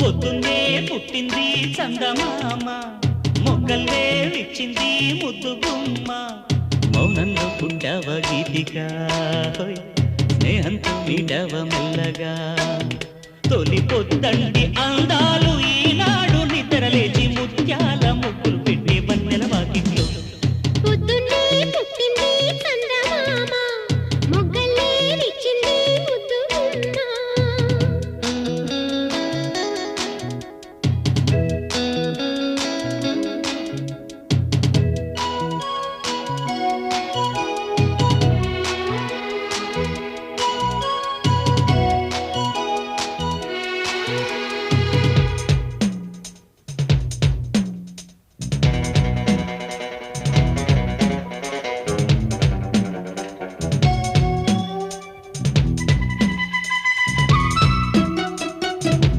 పొద్దున్నే పుట్టింది చందమామ మొగ్గల్లే విచ్చింది ముద్దు గుమ్మ మౌనంలో పుట్టావ గీతిగా స్నేహంతో మీటవ మెల్లగా తొలి పొద్దంటి అందాలు ఈ